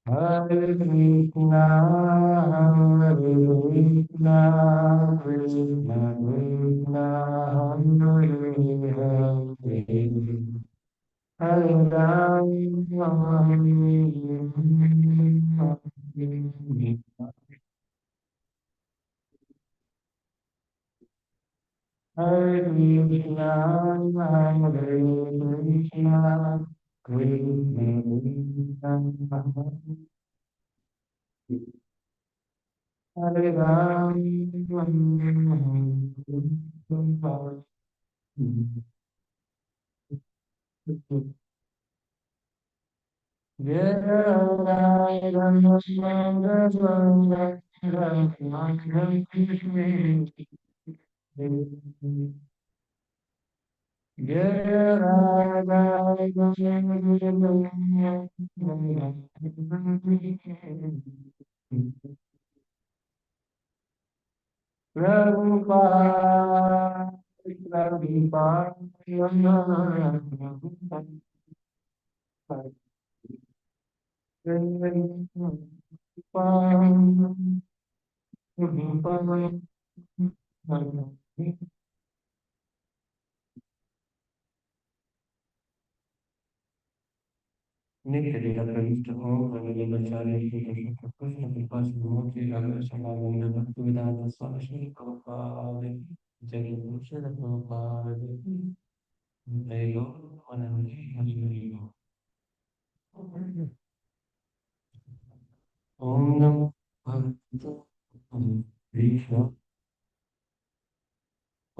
Hare Krishna, Hare Krishna, Krishna Krishna, Hare Hare, Hare Ram, Hare Krishna, Hare Krishna, Krishna Krishna, Hare Ram, Jai Ram, Prabhupada, Prabhupada, नित्य लीला प्रविष्ट हो प्रमिल बचार्य श्री कृष्ण कृष्ण कृपा सिंधु अगर समागम भक्ति वेदांत स्वामी श्री प्रभुपाद जय भूषण प्रभुपाद जय गौर आनंद हरि हरि ओम नमो भगवते कृष्ण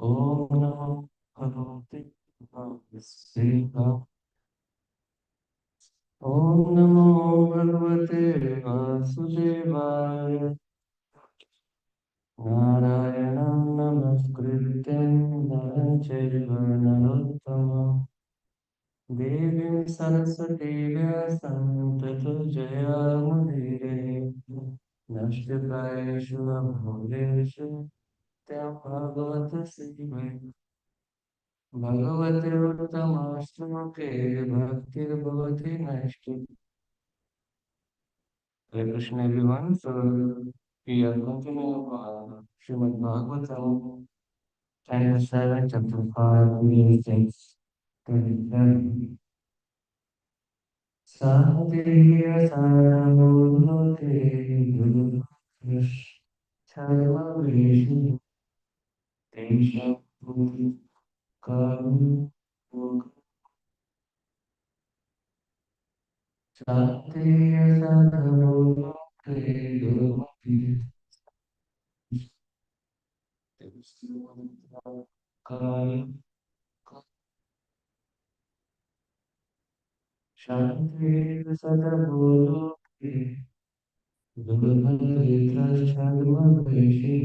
ओम नमो भगवते वासुदेवाय ओम नमो भगवते वासुदेवाय नारायणं नमस्कृत्यं नरं चैव नरोत्तमं देवीं सरस्वतीं व्यासं ततो जयामुदीरये नमस्कृतायेषु भूतेषु त्या भगवतः भगवते उत्तमश्लोके भक्तिर्भवति नैष्ठिकी. Hare Krishna everyone. So we are continuing Srimad Bhagavatam, Chapter 7, Chapter 5, Reading 6, 27. Santiya Sarvaloke Guru Krish Charma Vishi Tesha Puri Karu Santiya Sarvaloke Guru Krish Karu Shanti Sadaboloke Durbhadrashadmaveshi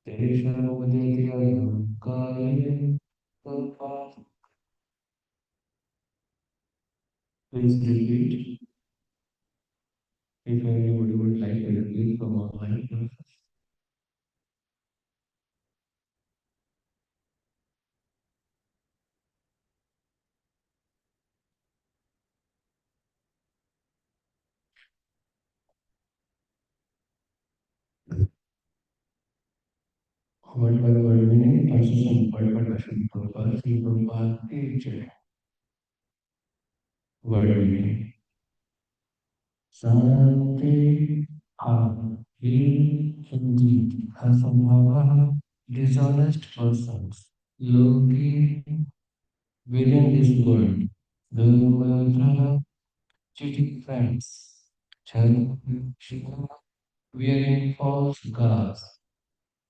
Teshavadityagamkaye Papa. Please repeat if anybody would like to repeat from online. Word by word meaning, translation word by word, Sri Prabhupada teacher. Word meaning. Santi he indeed Hasambhava dishonest persons. Loki within this world. Durvadra cheating friends. Chal Shiva wearing false gods.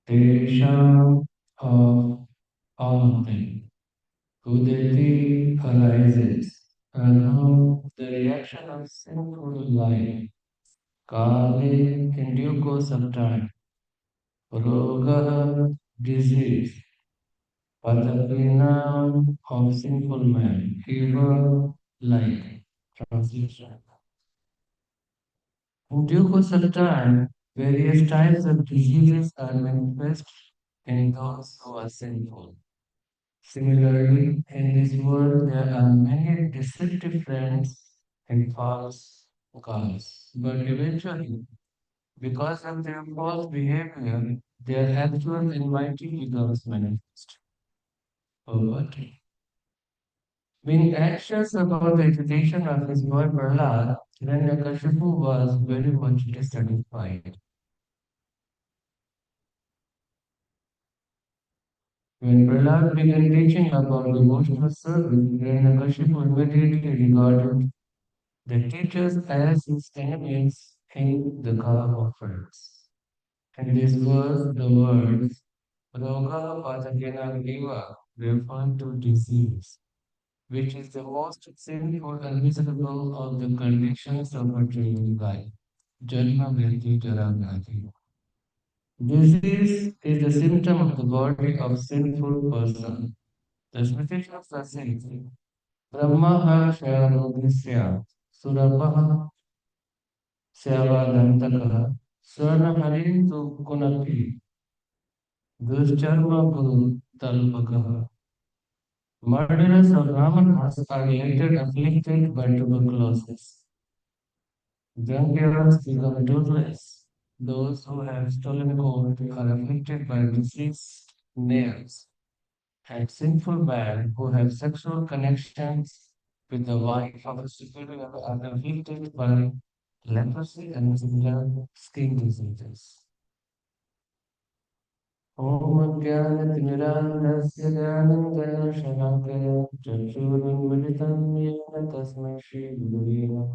Tesham of all of them. Udati arises. And the reaction of sinful life. Kale in due course of time. Roga disease. Patakinam of sinful man. Fever like. Translation. In due course of time, various types of diseases are manifest in those who are sinful. Similarly, in this world there are many deceptive friends and false gods. But eventually, because of their false behavior, their actual enmity becomes manifest. Poverty. Being anxious about the reputation of his boy Prahlad, Hiranyakashipu was very much dissatisfied. When Prahlad began teaching about devotional service, Hiranyakashipu immediately regarded the teachers as his enemies in the garb of friends. And this was the words Roga Pathakena Deva, referring to disease, which is the most sinful and miserable of the conditions of material life. Janma Vyati Jara Vyati. Disease is the symptom of the body of sinful person. The Smriti Shastra says, Brahma Shayarogisya Surapaha Syavadantakaha Swarna Tu Kunapi Duscharma Guru Talpakaha. Murderers of Brahmanas are later afflicted by tuberculosis. Drunkards become toothless. Those who have stolen gold are afflicted by diseased nails. And sinful men who have sexual connections with the wife of a superior are afflicted by leprosy and similar skin diseases. Om Jnanatimirandasya Jnanandjana Shalakaya Chakshuruन्मिलितं येन तस्मै श्रीगुरवे नमः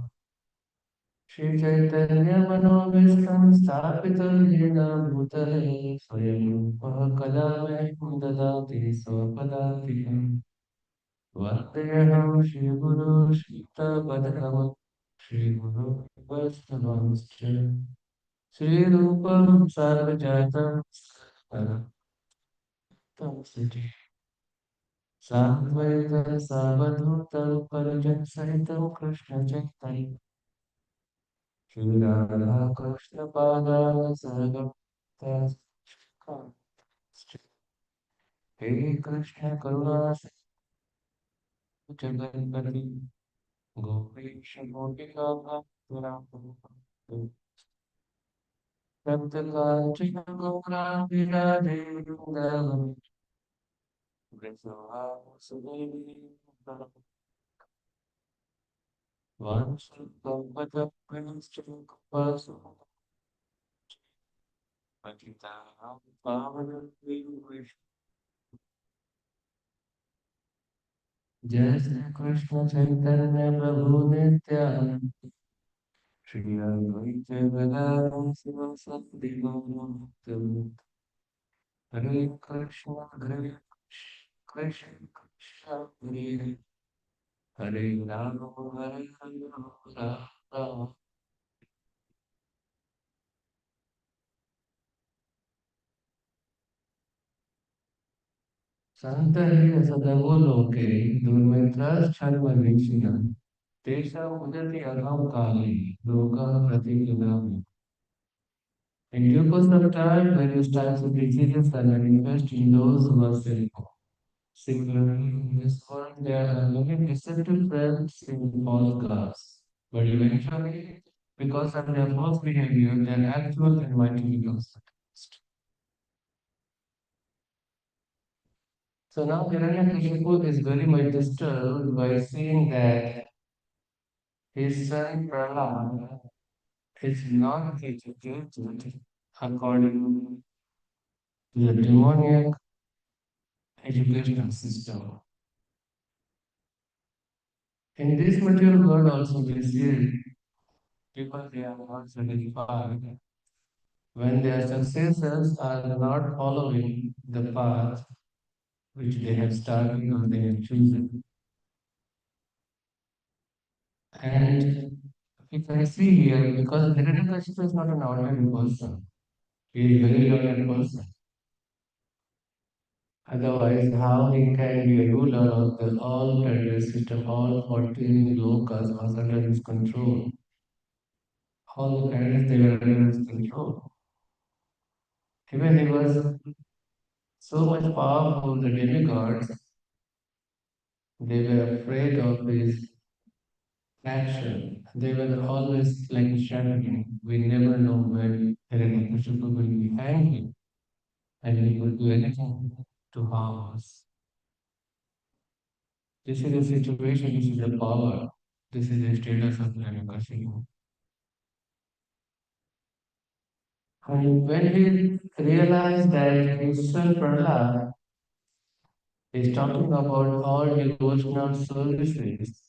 श्रीचैतन्यमनोभीष्टं स्थापितं येन भूतले स्वयं रूपः कदा मह्यं ददाति स्वपदान्तिकम् वन्देऽहं श्रीगुरो श्रीयुक्तपदकमलं श्रीगुरो वैष्णवांश्च श्रीरूपं सार्वजातं तं सृजे साद्वैतं सावधूतं परिजनसहितं कृष्णचैतन्यं श्रीराधाकृष्णपादान् सहगं हे कृष्ण करुणा जगन्पति गोपेश गोपिका तप्त कांचन गौरांगी राधे वृंदावन वृषभानुसुदेवी वांशुकल्पतरुश्च कृपासु पतितानां पावनेभ्यो जय श्री कृष्ण चैतन्य प्रभु नित्यानंद श्री अद्वैत गदाधर शिवसत्ति गौरभक्तवृंद हरे कृष्ण कृष्ण कृष्ण हरे हरे राम हरे राम राम राम। संत ही सदगो लोके दुर्मित्रश्चर्मवीक्षिणः तेषां उदति अहं काले रोगः प्रतिदिनम्. In due course of time, various types of diseases are manifest in those who are sinful. Similarly, in this world, there are many deceptive friends in false gods. But eventually, because of their false behavior, their actual enlightenment becomes manifest. So now Hiranyakashipu is very much disturbed by seeing that his son Prahlad is not educated according to the demoniac educational system. In this material world also we see people they are not satisfied when their successors are not following the path which they have started or they have chosen. And we can see here because Hiranyakashipu is not an ordinary person. He is a very learned person. Otherwise, how he can be a ruler of the all planetary system, all 14 lokas was under his control. All the planets they were under his control. Even he was so much powerful, the demigods, they were afraid of his action. They were always like shadowing. We never know when Hiranyakashipu will be angry and he will do anything to harm us. This is the situation, this is the power, this is the status of Hiranyakashipu. And when he realized that his son Prahlad is talking about all devotional services,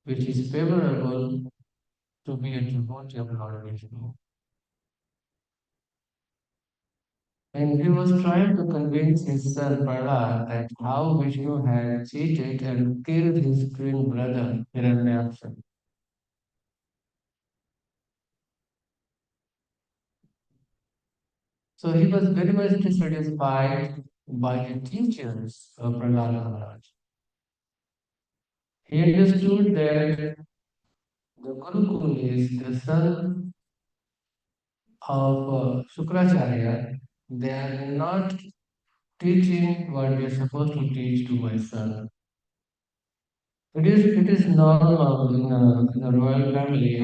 which is favorable to be a devotee of Lord Vishnu. And he was trying to convince his son Prahlad that how Vishnu had cheated and killed his twin brother Hiranyaksha. So he was very much dissatisfied by the teachers of Prahlad Maharaj. He understood that the Gurukul is the son of Shukracharya. They are not teaching what they are supposed to teach to my son. It is normal in a royal family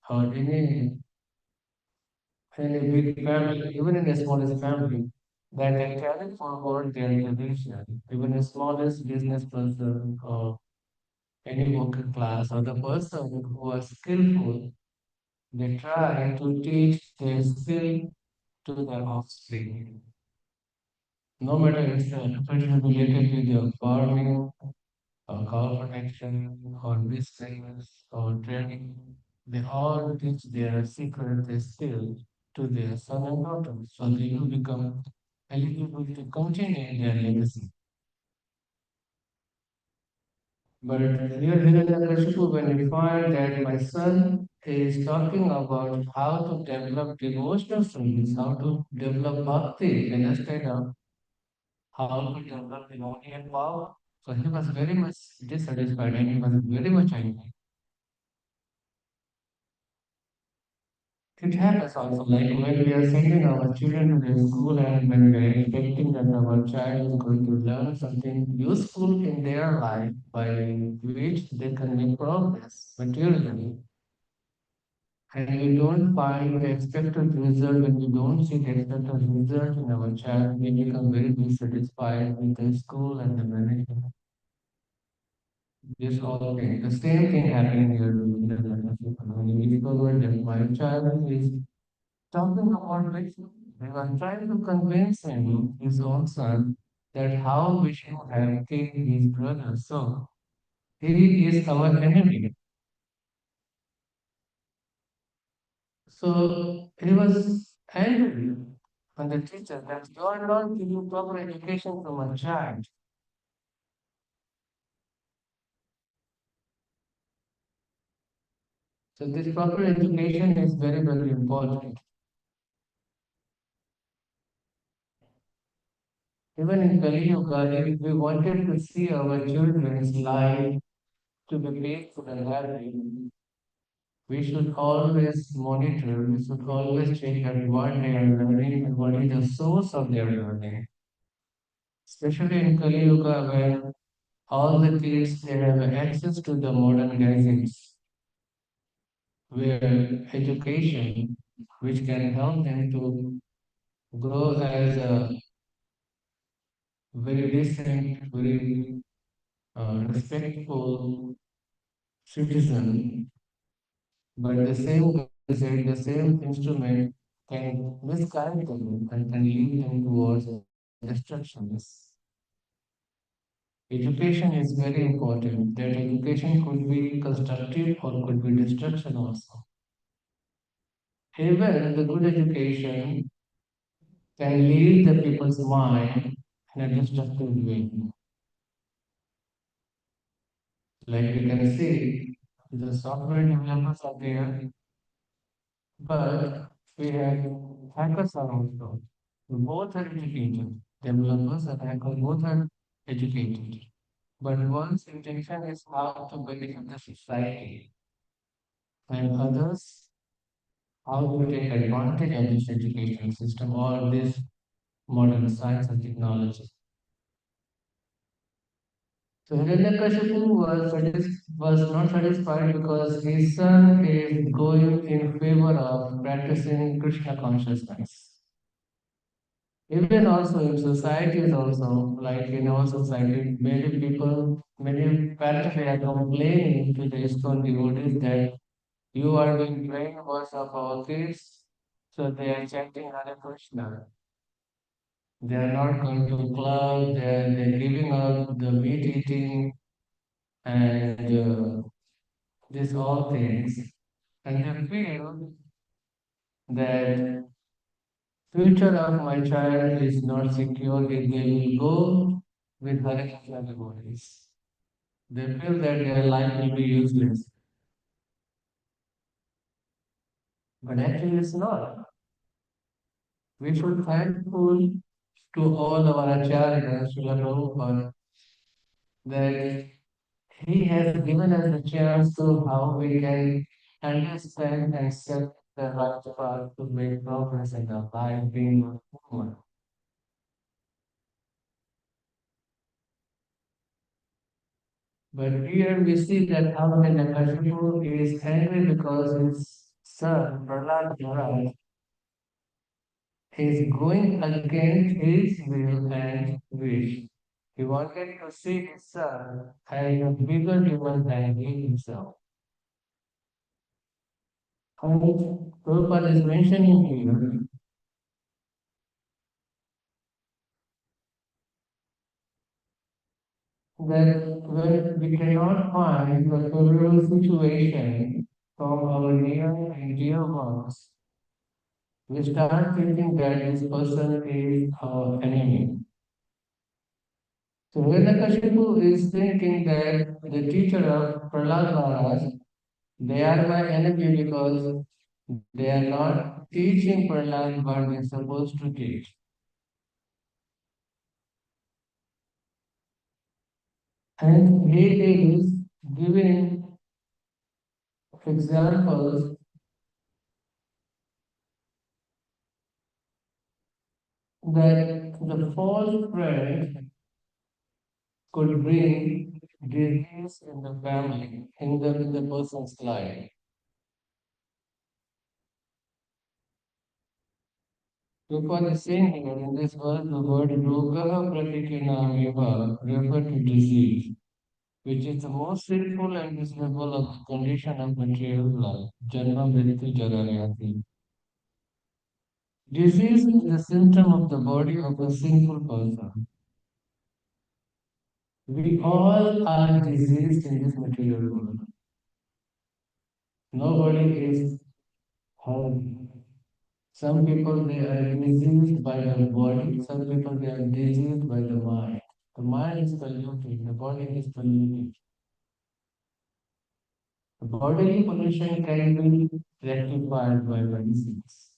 or any big family, even in the smallest family, that they carry forward their tradition. Even the smallest business person or any working class or the person who are skillful, they try to teach their skill to their offspring. No matter if it is related with your farming or cow protection or business or training, they all teach their secret, their skill to their son and daughters, so they will become eligible to continue their legacy. But here Hiranyakashipu, when we find that my son is talking about how to develop devotional service, how to develop bhakti instead of how to develop devotional power. So he was very much dissatisfied and he was very much angry. It happens also, like when we are sending our children to the school and when we are expecting that our child is going to learn something useful in their life by which they can make progress materially. And we don't find the expected result, when we don't see the expected result in our child, we become very dissatisfied with the school and the management. This all thing. The same thing happening here with the leadership. When we discovered that my child is talking about Vishnu, we were trying to convince him, his own son, that how Vishnu have killed his brother. So he is our enemy. So he was angry on the teacher that you are not giving proper education to my child. So this proper education is very, very important. Even in Kali Yuga, if we wanted to see our children's life to be peaceful and happy, we should always monitor, we should always check that what they are learning and what is the source of their learning. Especially in Kali Yuga, when all the kids they have access to the modern gadgets, where education, which can help them to grow as a very decent, very respectful citizen, but the same gadget, the same instrument can misguide them and can lead them towards destructions. Education is very important. That education could be constructive or could be destruction also. Even the good education can lead the people's mind in a destructive way. Like we can see, the software developers are there, but we have hackers are also. Both are educated. Developers and hackers both are educated. But one's intention is how to benefit the society, and others how to take advantage of this education system or this modern science and technology. So Hiranyakashipu was not satisfied because his son is going in favor of practicing Krishna consciousness. Even also in societies also, like in our society, many people, many parents they are complaining to the ISKCON devotees that you are doing brainwash of our kids, so they are chanting Hare Krishna. They are not going to club, they're giving up the meat eating and these all things. And they feel that future of my child is not secure if they will go with Hare Krishna devotees. They feel that their life will be useless. But actually it's not. We should thankful to all our acharyas, Srila Prabhupada, that he has given us the chance to how we can understand and set the right path to make progress in our life being a human. But here we see that how Hiranyakashipu is angry because his son, Prahlad Maharaj, is going against his will and wish. He wanted to see his son as a bigger demon than he himself. And Prabhupada is mentioning here that when we cannot find the favorable situation from our near and dear ones, we start thinking that this person is our enemy. So Hiranyakashipu is thinking that the teacher of Prahlad Maharaj, they are my enemy because they are not teaching Prahlad what they are supposed to teach. And he is giving examples that the false friend could bring disease in the family, in the person's life. Prabhupada is saying here in this verse, the word Rogaha Pratikinameva refer to disease, which is the most sinful and miserable of the condition of material life. Janma Mrityu Jarayati. Disease is the symptom of the body of a sinful person. We all are diseased in this material world. Nobody is healthy. Some people they are diseased by the body, some people they are diseased by the mind. The mind is polluted, the body is polluted. The bodily pollution can be rectified by medicines,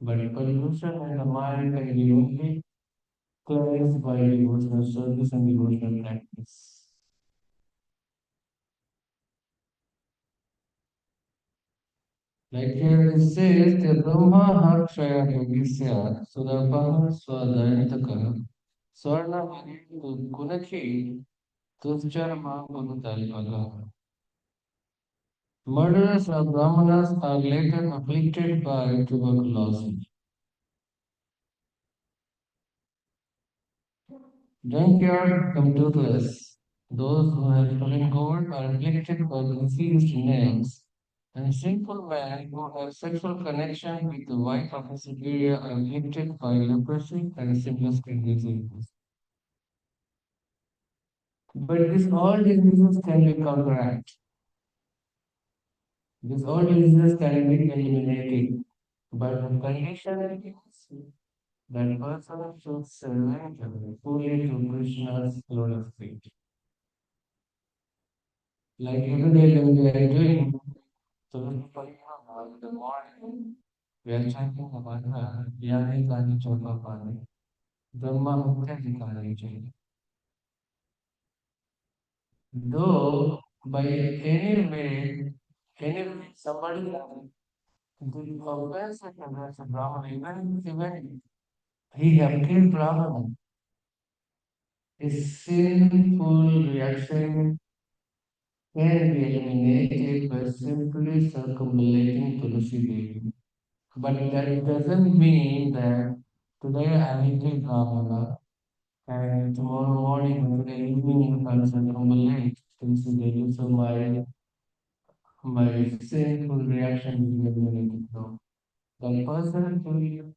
but pollution in the mind can be only cleansed by devotional service and devotional practice. Like here it says, the Brahma Hakshaya Yogisya Sudabha Swadayantaka Swarna Maritu Kunaki Tuscharma Gunutalpala. Murderers of Brahmanas are later afflicted by tuberculosis. Drunkard come toothless. Those who have stolen gold are afflicted by diseased necks. And sinful men who have sexual connection with the wife of a superior are afflicted by leprosy and similar skin diseases. But these all diseases can be counteracted. These all diseases can be eliminated. But the condition is that person should surrender fully to Krishna's lotus feet. Like every day when we are doing Tulsi Pariyana in the morning, we are chanting the mantra, Yane Kani Choka Pani, Brahma Mukta Dikari Jai. Though by any way, somebody the offense against a Brahman, even he have killed Brahman, A sinful reaction can be eliminated by simply circumambulating Tulsi Devi. But that doesn't mean that today I eat Ramana and tomorrow morning or today evening I'll circumambulate Tulsi Devi. So my sinful reaction will be eliminated. No. The person will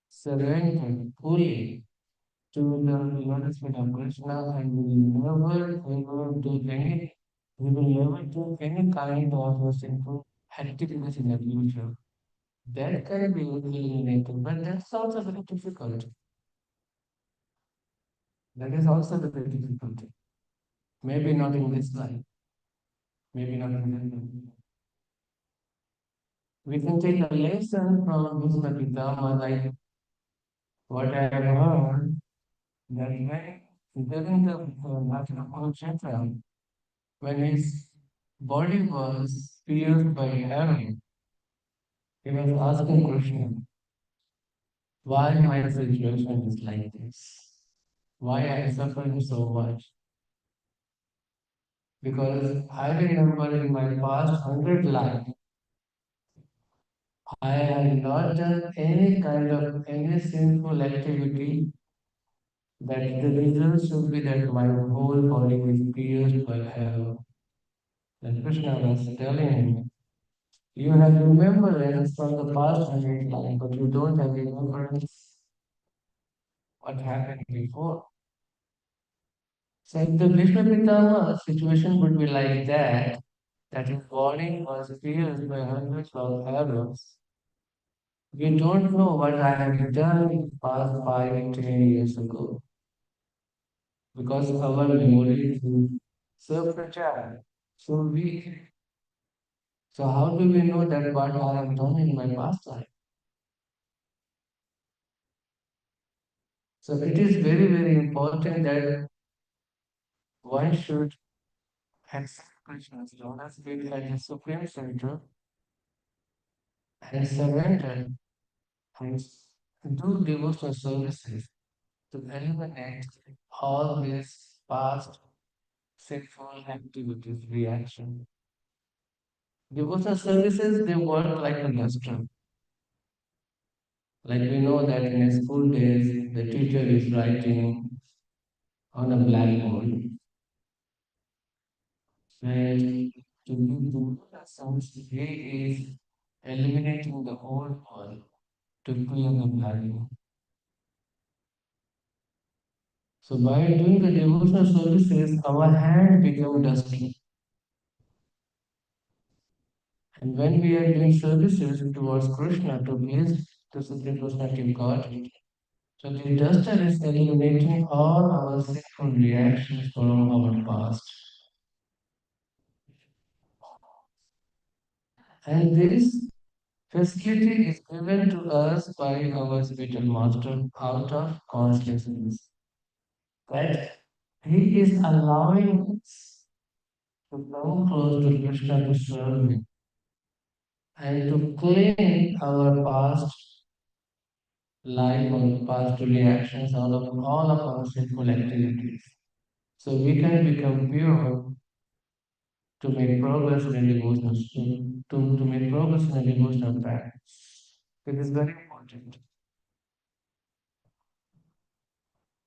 surrender fully to the nourishment of Krishna and will never ever do any, we will never do any kind of sinful activities in the future. That can be eliminated, but that's also very difficult. That is also very difficult. Maybe not in this life, maybe not in this life. We can take a lesson from Bhagavatam, like what I have heard, that when during the Battle of Kurukshetra, when his body was pierced by arrow, he was asking Krishna, why my situation is like this? Why I am suffering so much? Because I remember in my past 100 lives, I have not done any kind of any sinful activity that the result should be that my whole body is pierced by arrow. Then Krishna was telling him, you have remembrance from the past 100 lives, but you don't have remembrance what happened before. So if the Bhishma Pitama situation would be like that his body was pierced by hundreds of arrows, we don't know what I have done in the past 5, 10 years ago because our memory is so fragile, so weak. So how do we know that what I have done in my past life? So it is very, very important that one should accept Krishna's Lotus feet as the supreme center and surrender and do devotional services to eliminate all these past sinful activities, reaction. Devotional services, they work like a luster. Like we know that in school days, the teacher is writing on a blackboard, and to do devotional service, he is eliminating the old one to clear the blackboard. So by doing the devotional services, our hand become dusty. And when we are doing services towards Krishna to please the Supreme Personality of Godhead, so the duster is eliminating all our sinful reactions from our past. And this facility is given to us by our spiritual master out of consciousness. That he is allowing us to come close to Krishna to serve him and to clean our past life or past reactions, all of our sinful activities. So we can become pure to make progress in a devotional to make progress in a devotional practice. It is very important.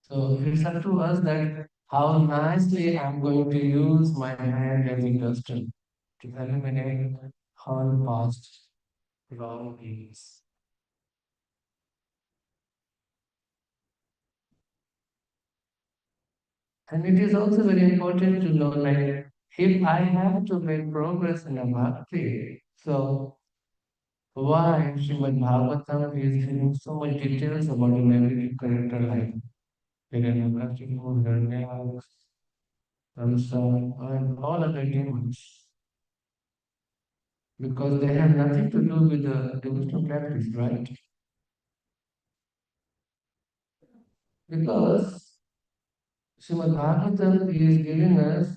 So it's up to us that how nicely I'm going to use my hand as a duster to eliminate all past wrong deeds. And it is also very important to know like if I have to make progress in a bhakti, so why Srimad Bhagavatam is giving so much details about an every character like Hiranyakashipu, Hiranyaks, Ramsa, and all other demons, because they have nothing to do with the devotional practice, right? Because Srimad Bhagavatam is giving us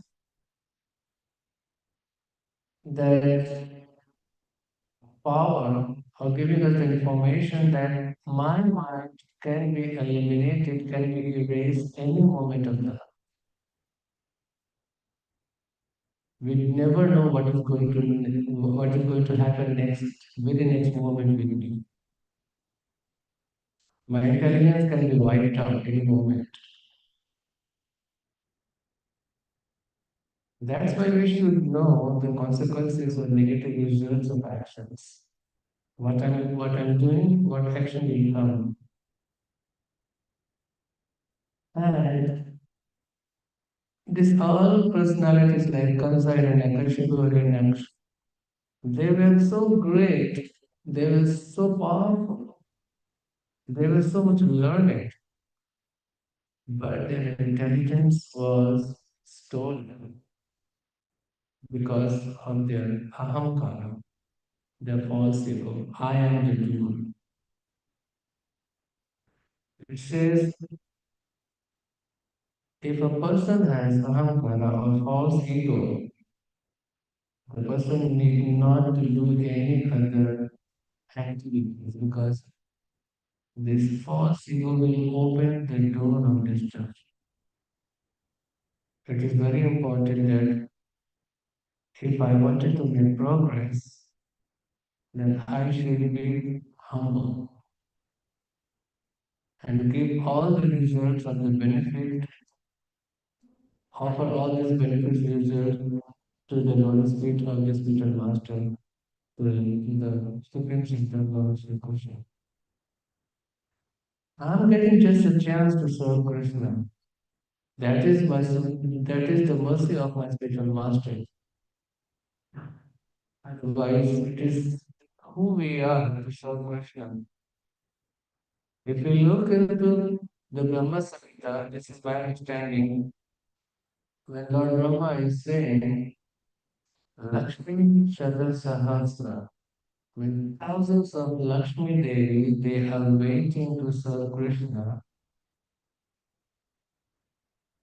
that power or giving us the information that my mind can be eliminated, can be erased any moment of the. We never know what is going to happen next, very next moment with me. My intelligence can be wiped out any moment. That's why we should know the consequences or negative results of actions. What I'm doing, what action will come. And these all personalities like Kamsa and Akashibu and they were so great, they were so powerful, they were so much learned, but their intelligence was stolen because of their ahamkara, their false ego. I am the doer. It says if a person has ahamkara or false ego, the person need not to do any other activities because this false ego will open the door of destruction. It is very important that if I wanted to make progress, then I should be humble and give all the results of the benefit, offer all these benefits results to the Lord's feet of the spiritual master, to the Supreme Sister Lord Sri Krishna. I'm getting just a chance to serve Krishna. That is the mercy of my spiritual master. Otherwise, it is who we are to serve Krishna. If we look into the Brahma Samhita, this is my understanding, when Lord Brahma is saying, Lakshmi Shadra Sahasra, with thousands of Lakshmi Devi, they are waiting to serve Krishna.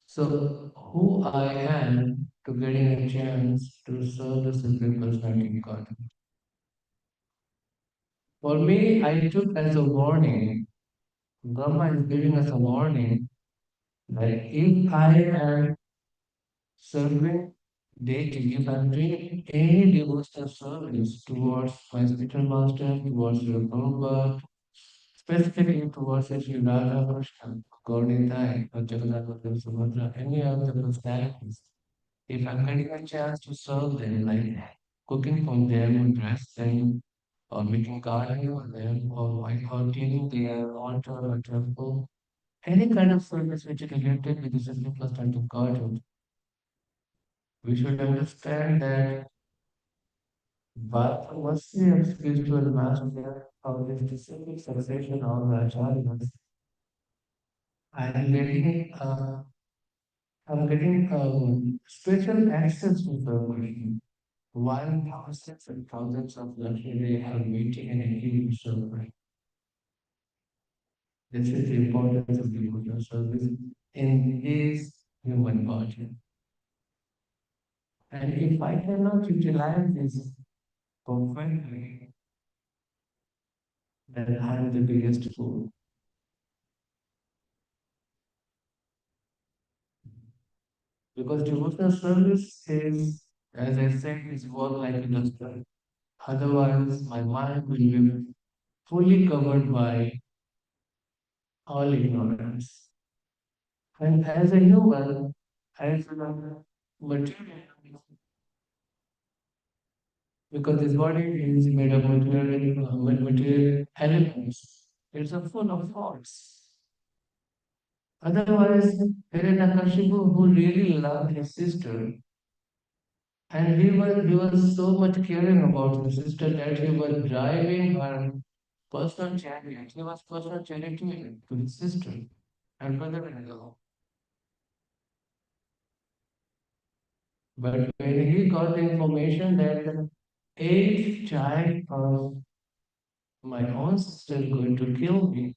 So, who I am to getting a chance to serve the Supreme Personality of God? For me, I took as a warning. Brahma is giving us a warning that if I am serving deity, if I'm doing any devotional service towards my spiritual master, towards your Prabhupada, specifically towards Sri Radha Krishna, Gauritai, or Jagannath or Subhadra, any of the personalities, if I'm getting a chance to serve them, like cooking for them, or dress them, or making garden for them, or cleaning their altar or temple, any kind of service which is related with the Supreme Personality of Godhead, we should understand that but what's the spiritual master of this disciplic succession of the acharyas? I'm getting, uh, I'm getting spiritual access to the Krishna. While thousands and thousands of Lakshmi are waiting and eager to serve Krishna. This is the importance of devotional service in his human body. And if I cannot utilize this perfectly, then I am the biggest fool. Because devotional service is, as I said, is work like a duster. Otherwise, my mind will be fully covered by all ignorance. And as a human, as a material, because this body is made of material elements, it's a full of faults. Otherwise, Hiranyakashipu, who really loved his sister, and he was so much caring about his sister that he was driving her personal chariot. He was personal charioteer to his sister and brother-in-law. But when he got the information that the eighth child of my own sister is going to kill me,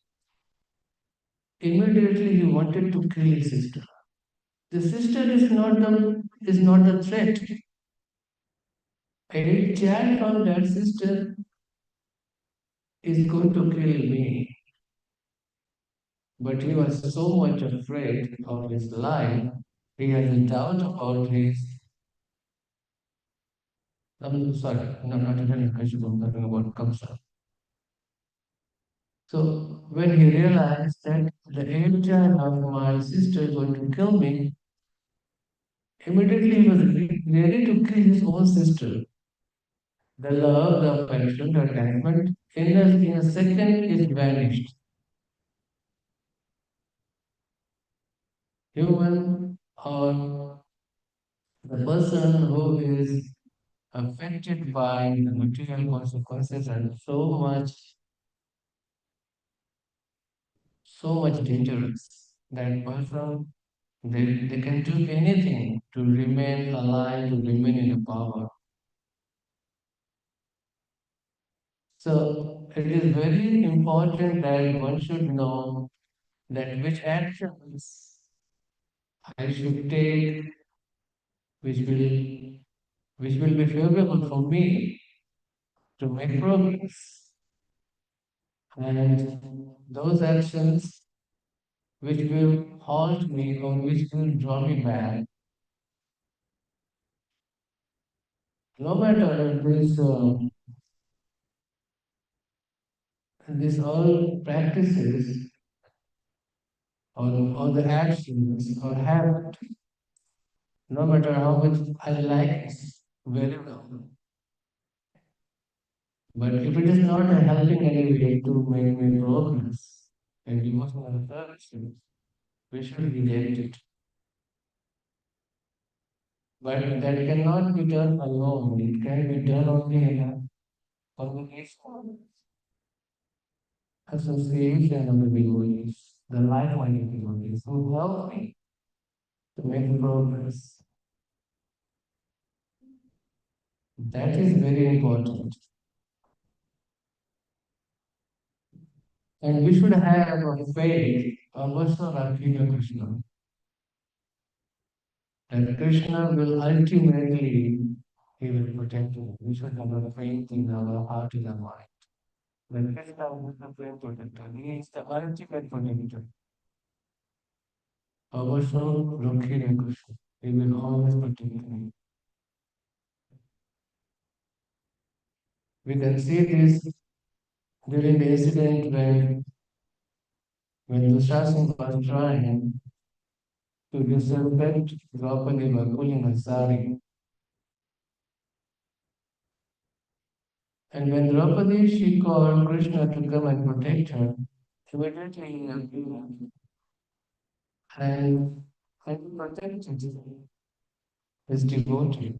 immediately he wanted to kill his sister. The sister is not the threat. Eighth child from that sister is going to kill me. But he was so much afraid of his life, he has a doubt about his. I'm sorry, no, not even Kashyap, I'm talking about Kamsa. So when he realized that the agent of my sister is going to kill me, immediately he was ready to kill his own sister. The love, the affection, the attachment in a second is vanished. Human or the person who is affected by the material consequences are so much dangerous. That person, they can do anything to remain alive, to remain in the power. So it is very important that one should know that which actions I should take, which will which will be favorable for me to make progress, and those actions which will halt me or which will draw me back. No matter this all practices or the actions or habit, no matter how much I like it very well, but if it is not helping anyway to make me progress in devotional services, we should reject it. But that cannot be done alone. It can be done only in a congregation, association of the devotees, the like-minded devotees who help me to make progress. That is very important. And we should have a faith, a personal Akira Krishna, that Krishna will ultimately, he will protect you. We should have a faith in our heart, in our mind. That Krishna is the supreme protector. He is the ultimate protector. Our soul, Rakhi Krishna. He will always protect me. We can see this during the incident when Dushasan was trying to disrespect Draupadi by pulling her sari. And when Draupadi she called Krishna to come and protect her, immediately he appeared and, and he protected his devotee.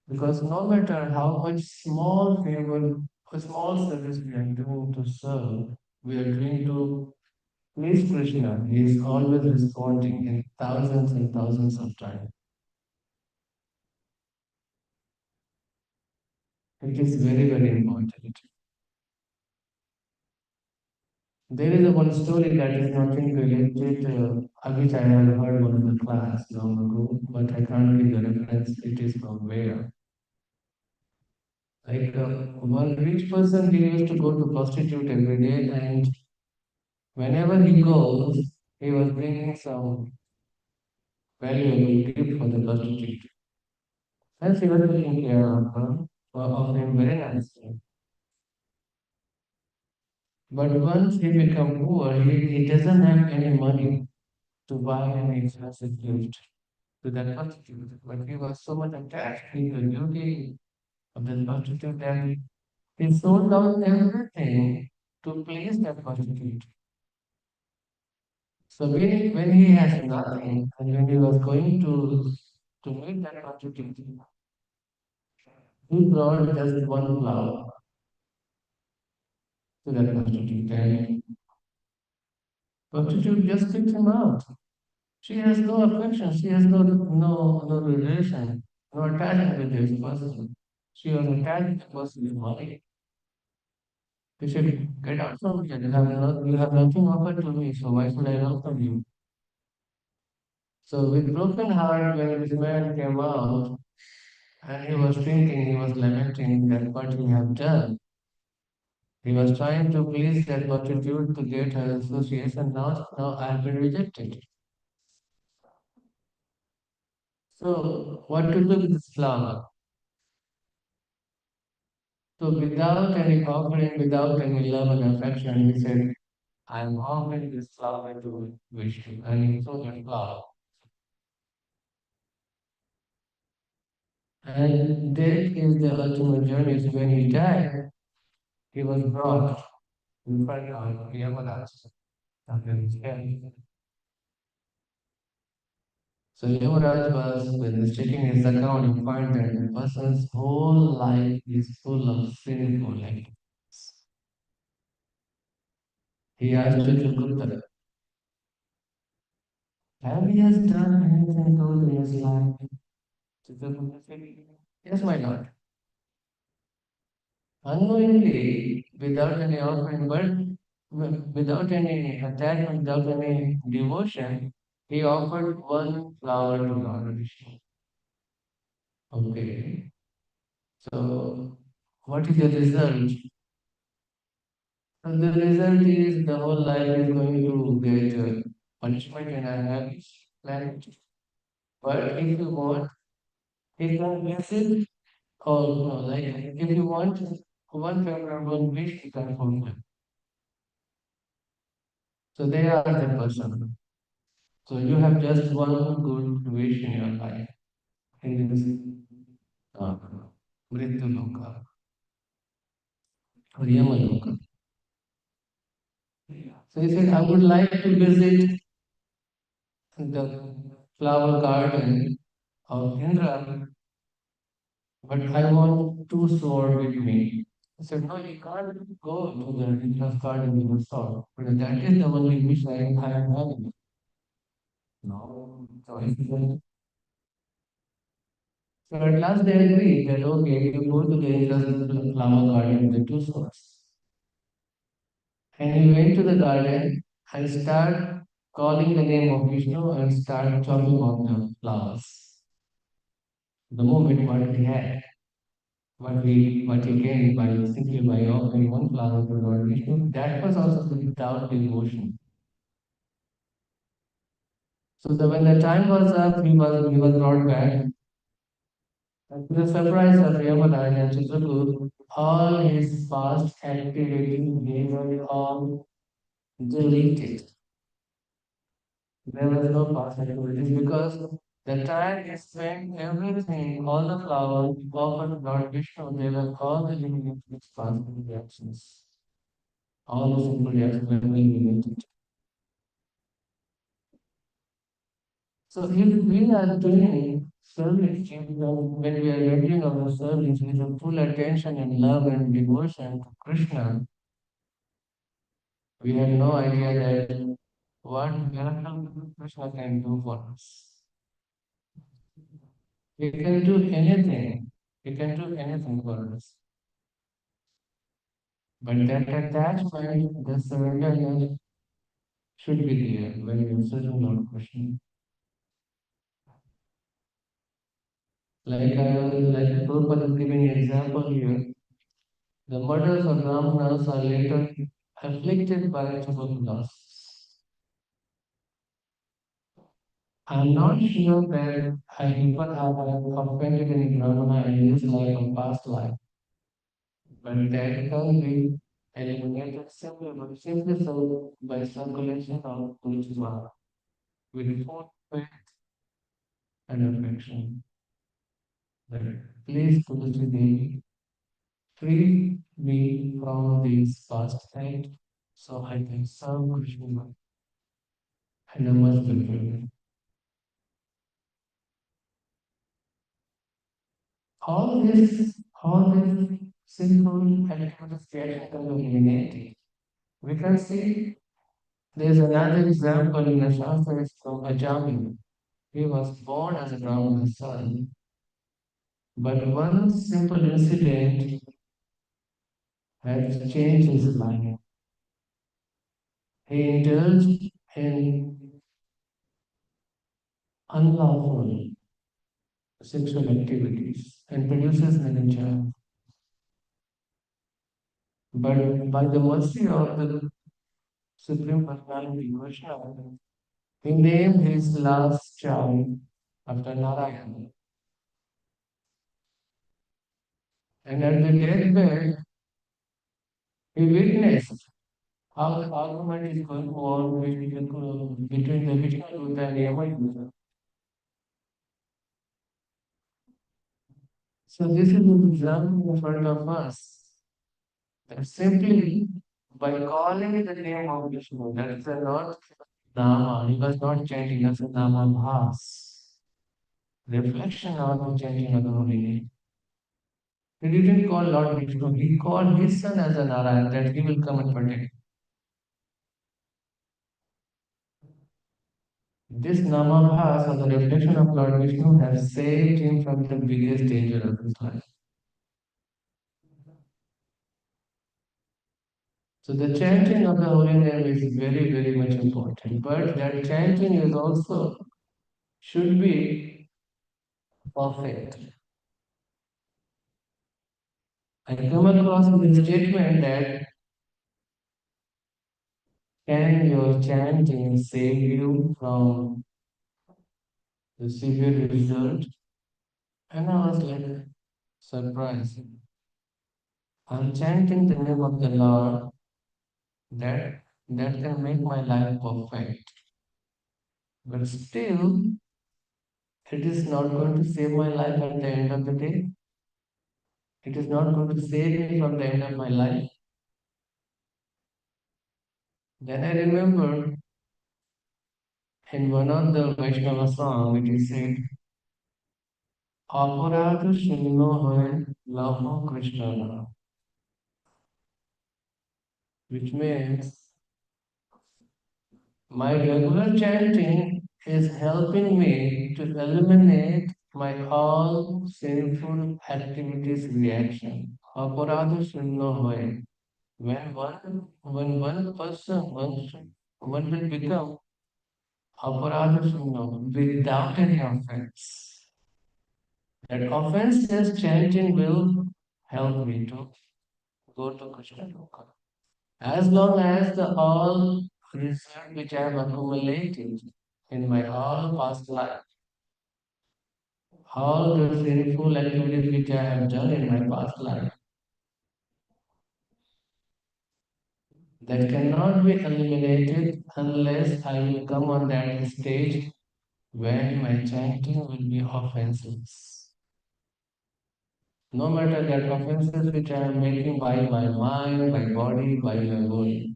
Because no matter how much small favor or small service we are doing to serve, we are doing to please Krishna, he is always responding in thousands and thousands of times. It is very, very important. There is a one story that is nothing related, which I have heard one of the class long ago, but I can't give the reference. It is from where. Like one rich person, he used to go to prostitute every day, and whenever he goes, he was bringing some valuable gift for the prostitute. And she was taking care of her, of him very nicely. But once he become poor, he doesn't have any money to buy any expensive gift to that prostitute. But he was so much attached to the beauty of the prostitute that he sold out everything to please that prostitute. So when he has nothing, and when he was going to meet that prostitute, he brought just one flower to that prostitute, and prostitute just kicked him out. She has no affection, she has no relation, no attachment with this person. She was attached with the person's money. You should get out from here. You have nothing offered to me, so why should I welcome you? So with broken heart, when this man came out, and he was thinking, he was lamenting that what he have done. He was trying to please that multitude to get her association. Now I have been rejected. So what to do with this flower? So without any offering, without any love and affection, he said, I am offering this flower to Vishnu. And he threw that flower. And death is the ultimate journey. So when he died, he was brought in front of Yamaraj. So Yamaraj was, when he's checking his account, he find that the person's whole life is full of sinful activities. He asked Chitragupta, have he has done anything good in his life? Chitragupta said, yes, my lord. Unknowingly, without any offering, but without any attachment, without any devotion, he offered one flower to Lord Vishnu. Okay. So, what is the result? And the result is the whole life is going to get punishment and unhappy planet. But if you want, he can visit or no, like if you want one favor or one wish, you can fulfill. So they are the person. So you have just one good wish in your life in this uh, Mrityu Loka or Yama Loka. So he said, I would like to visit the flower garden of Indra, but I want two swords with me. I said, no, you can't go to the Indra's garden with a sword. But that is the only wish I am having. No. So at last they agreed that okay, you go to the Indra's flower garden with the two swords. And he went to the garden and started calling the name of Vishnu and started chopping off the flowers. The moment what he had, what he gained by simply by offering one flower to Lord Vishnu, that was also without devotion. So when the time was up, he was brought back. And to the surprise of Yamaraj and Chitraku, all his past activity they were all deleted. There was no past activities because the time he spent everything, all the flowers offered Lord Vishnu, they were all eliminated with past reactions. All the simple reactions were eliminated. So if we are doing service, when we are rendering our service with a full attention and love and devotion to Krishna, we have no idea that what miracle Krishna can do for us. He can do anything. He can do anything for us. But that attachment, the surrender should be there when we are serving Lord Krishna. Like Prabhupada is giving an example here. The murders of Brahmanas are later afflicted by tuberculosis. I'm not sure that I even have offended any Brahmana in this life or past life, but that can be eliminated simply so by circulation of Puja with full faith and affection. But please, Tulsi Devi, free me from this past hate so I can serve Krishna in a much better way. All this simple activities get eliminated. We can see there's another example in the Shastras from Ajami. He was born as a Brahmana's son, but one simple incident had changed his life. He indulged in unlawful sexual activities and produces an child. But by the mercy of the Supreme Personality Krishna, he named his last child after Narayana. And at the deathbed, he witnessed how the argument is going on between the Vishnu and Yama. So this is an example in front of us that simply by calling the name of Vishnu, that is not Nama, he was not chanting, that's a Nama Bhas, reflection on the chanting of the holy name. He didn't call Lord Vishnu, he called his son as a Narayan, that he will come and protect. This Namabhas or the reflection of Lord Vishnu has saved him from the biggest danger of his life. So the chanting of the holy name is very, very much important. But that chanting is also should be perfect. I come across with the statement that can your chanting save you from the severe result? And I was like surprised. I'm chanting the name of the Lord that that can make my life perfect. But still, it is not going to save my life at the end of the day. It is not going to save me from the end of my life. Then I remember in one of the Vaishnava song, it is said, Aparadha Shinno Hoy Lava Krishna, which means my regular chanting is helping me to eliminate my all sinful activities reaction. Aparadha Shinno Hoy. When one person one will become aparadhasuna without any offense, that offenseless chanting will help me to go to Krishna Loka. As long as the all result which I have accumulated in my all past life, all the sinful activities which I have done in my past life, that cannot be eliminated unless I will come on that stage when my chanting will be offenses. No matter that offenses which I am making by my mind, by body, by my will.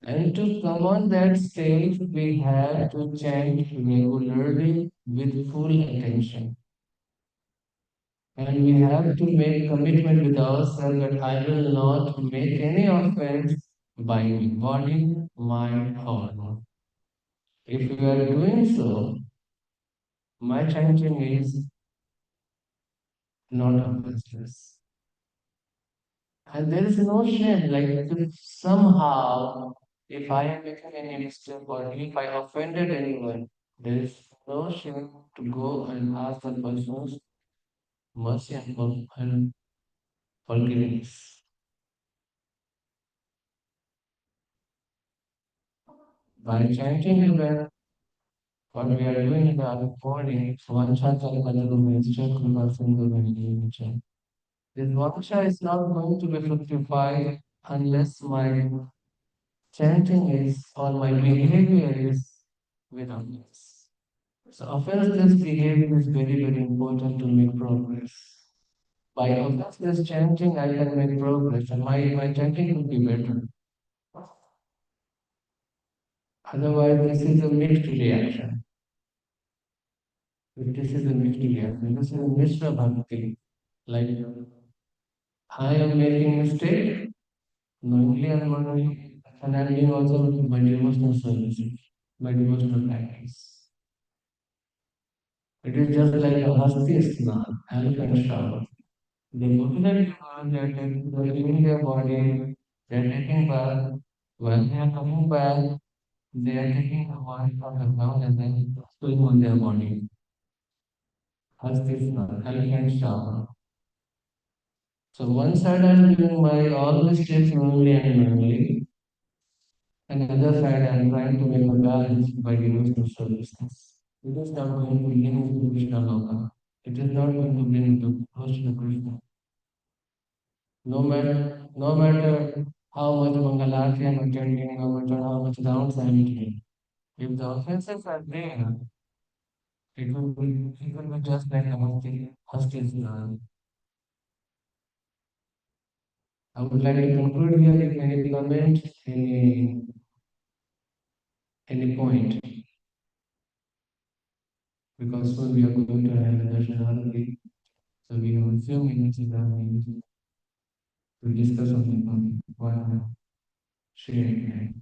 And to come on that stage, we have to chant regularly with full attention. And we have to make commitment with ourselves that I will not make any offense by my body, mind, or will. If we are doing so, my chanting is not offenseless. And there is no shame, like if somehow, if I am making any mistake or if I offended anyone, there is no shame to go and ask the person's mercy and forgiveness. By chanting even what we are doing in our recording, Vansha Kalpataru Mr. Kripa Sindhu Vajra. This Vansha is not going to be fructified unless my chanting is or my behavior is with others. So offenseless behavior is very, very important to make progress. By offenseless chanting, I can make progress and my chanting will be better. Otherwise, this is a mixed reaction. This is a mixed reaction. This is a Mishra Bhakti. Like I am making mistake, knowingly and unknowingly, and I am doing also my devotional services, my devotional practice. It is just like a Hasti Snan, elephant shower. They go to the river, they're cleaning their body, they're taking bath. When they are coming back, they are taking the water from the ground and then spilling on their body. Hasti Snan, elephant shower. So one side I'm doing my all mistakes only and manually, and other side I'm trying to make a balance by devotional services. It is not going to bring you to Krishna Loka. It is not going to bring you to close to Krishna. No matter how much Mangalarti I'm attending, no matter how much rounds I'm doing. If the offenses are there, it will be just like a hostage. I would like to conclude here if any comment, any point, because soon we are going to have a darshan already. So we have a few minutes in our meeting to discuss on the topic. One share.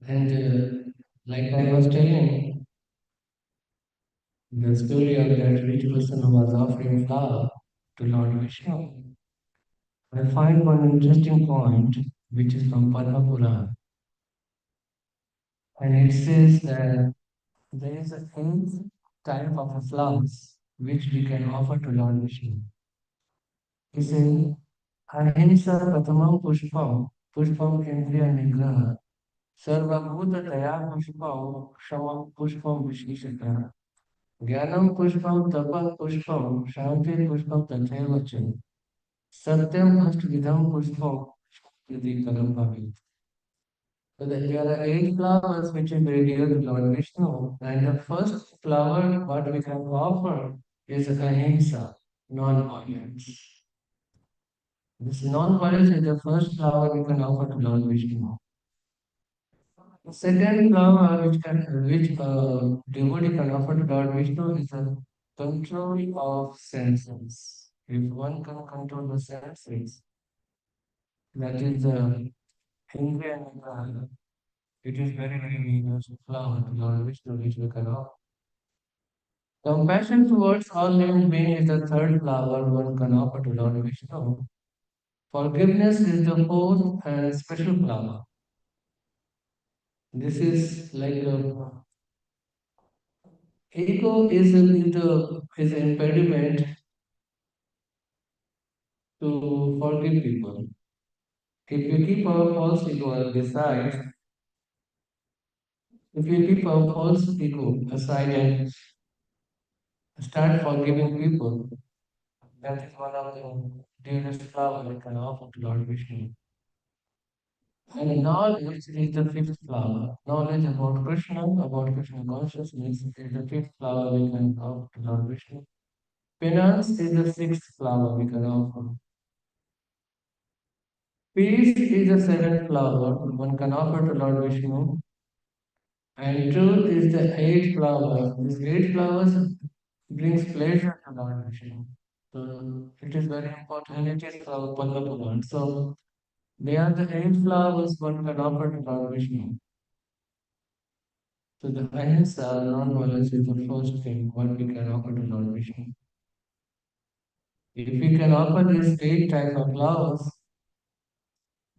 And like I was telling, the story of that rich person who was offering flower to Lord Vishnu. I find one interesting point, which is from Padma Purana, and it says that there is a eighth type of a flowers which we can offer to Lord Vishnu. He says, Ahimsa Pratamam Pushpam, Pushpam Indriya Nigraha, Sarvabhuta Daya Pushpam, Shama Pushpam Vishishata, Jnanam Pushpam, Tapa Pushpam, Shanti Pushpam Tatheva Cha, Satyam Ashtavidham Pushpam, Yadi Karam Bhavit. So there are eight flowers which are very dear to Lord Vishnu, and the first flower what we can offer is ahimsa, non-violence. This non-violence is the first flower we can offer to Lord Vishnu. The second flower which devotee can offer to Lord Vishnu is the control of senses. If one can control the senses, that is the Indriya Nigrah. It is very, very meaningless flower to Lord Vishnu which we can offer. Compassion towards all living beings is the third flower one can offer to Lord Vishnu. Forgiveness is the fourth and special flower. This is like ego is an impediment to forgive people. If we keep our false ego aside, if we keep our false ego aside and start forgiving people, that is one of the dearest flower we can offer to Lord Vishnu. And knowledge is the fifth flower. Knowledge about Krishna consciousness is the fifth flower we can offer to Lord Vishnu. Penance is the sixth flower we can offer. Peace is the seventh flower one can offer to Lord Vishnu. And truth is the eighth flower. These eight flowers brings pleasure to Lord Vishnu. So it is very important and it is our Padma. So they are the eight flowers one can offer to Lord Vishnu. So the ahimsa, non-violence is the first thing what we can offer to Lord Vishnu. If we can offer these eight types of flowers,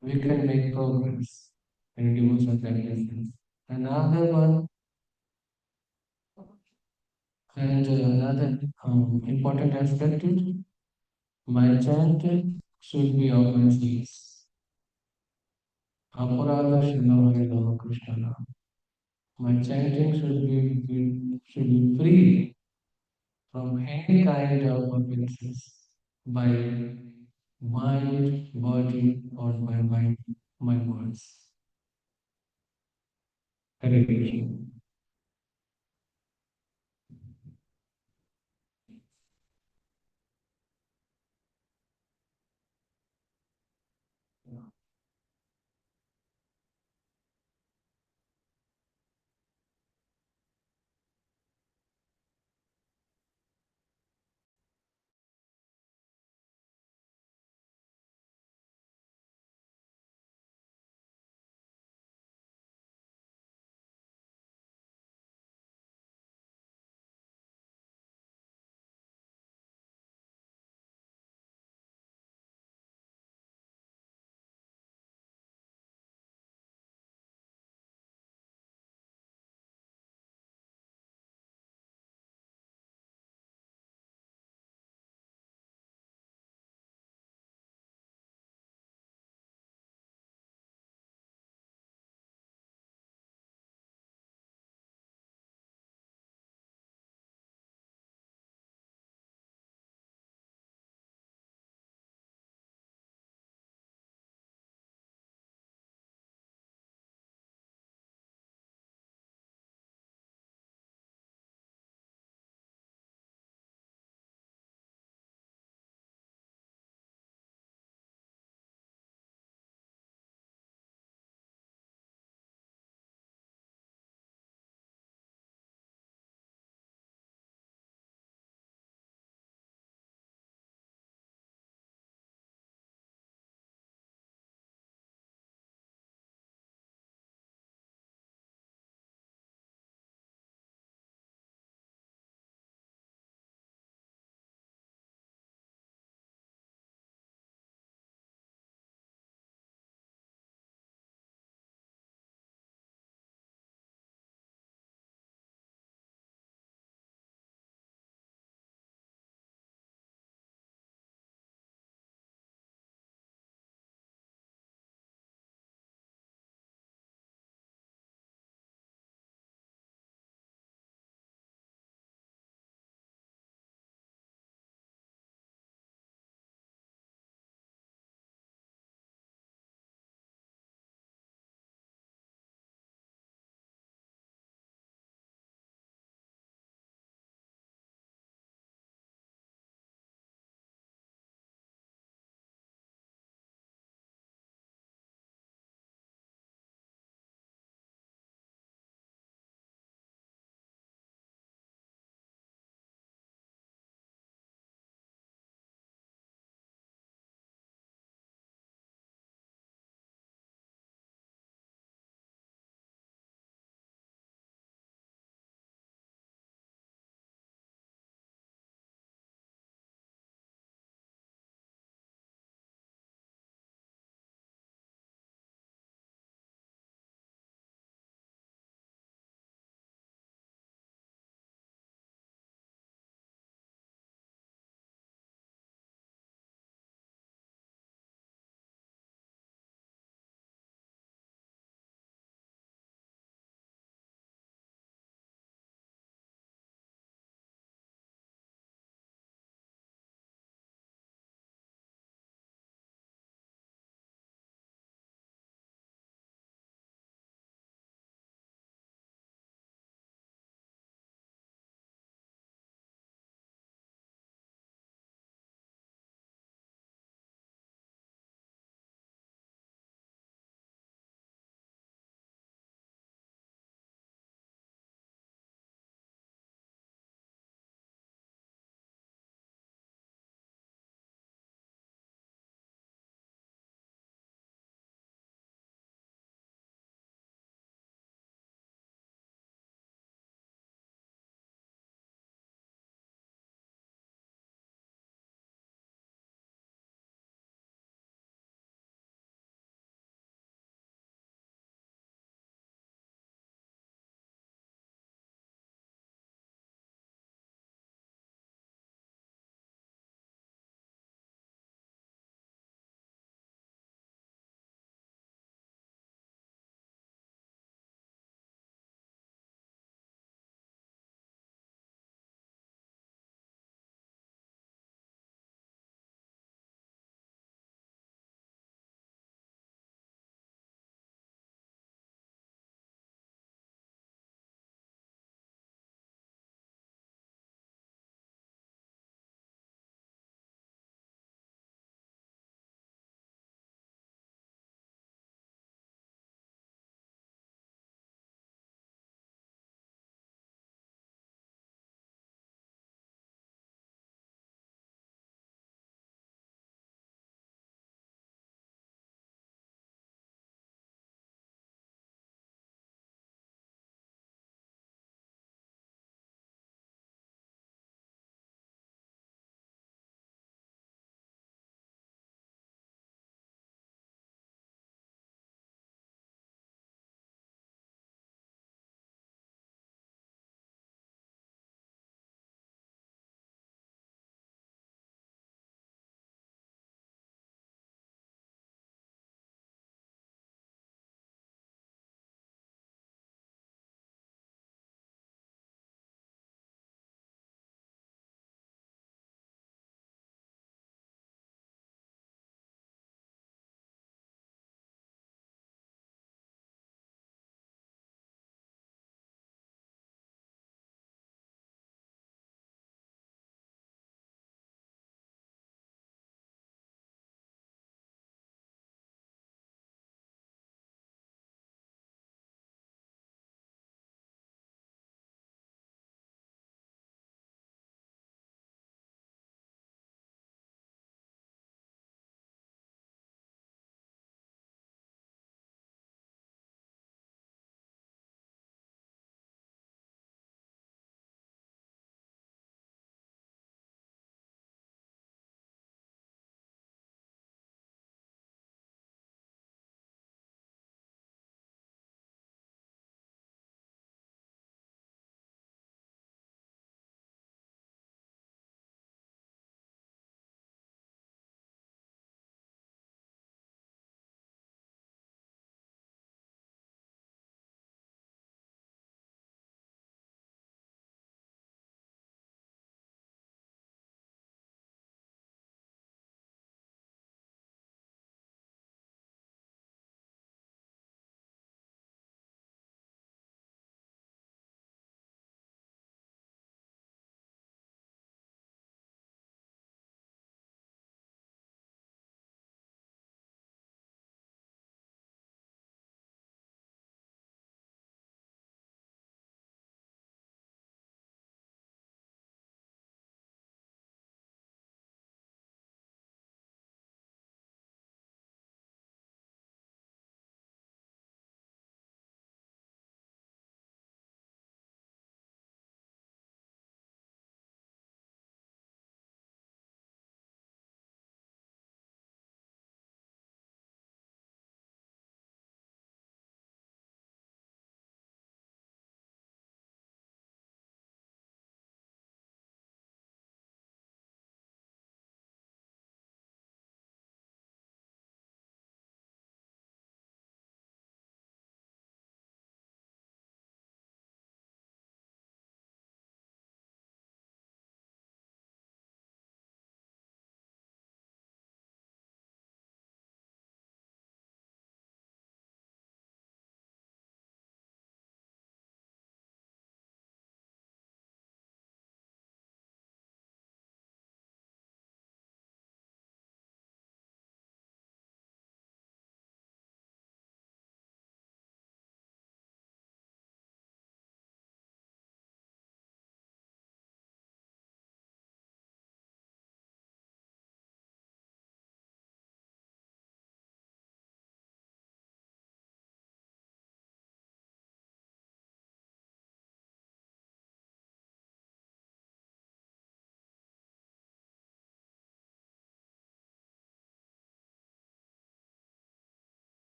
we can make progress in devotional practices. Another one, and another important aspect is my chanting should be always Aparada Shalom Krishna. My chanting should be free from any kind of offenses by mind, body, or by my words. Hare Krishna.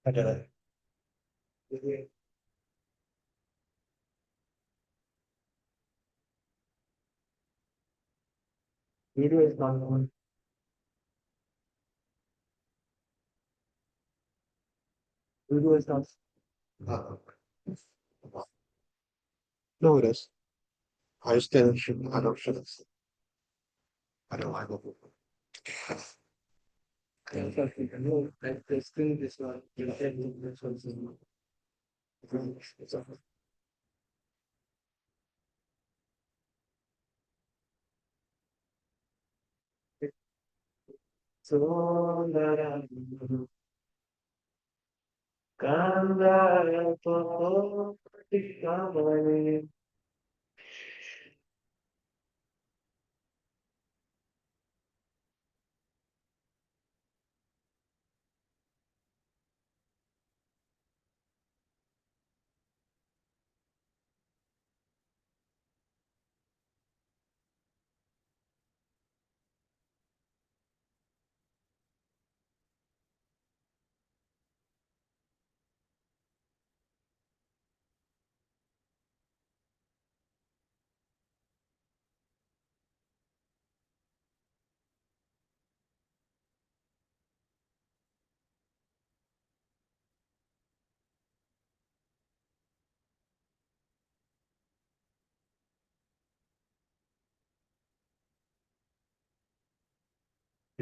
Ada. Video is not on. Video is not. Uh, no, it is. I still should. I don't should. I don't like it. No, like the screen is not. This one's not. It's off. So that I Kanda to Kamani.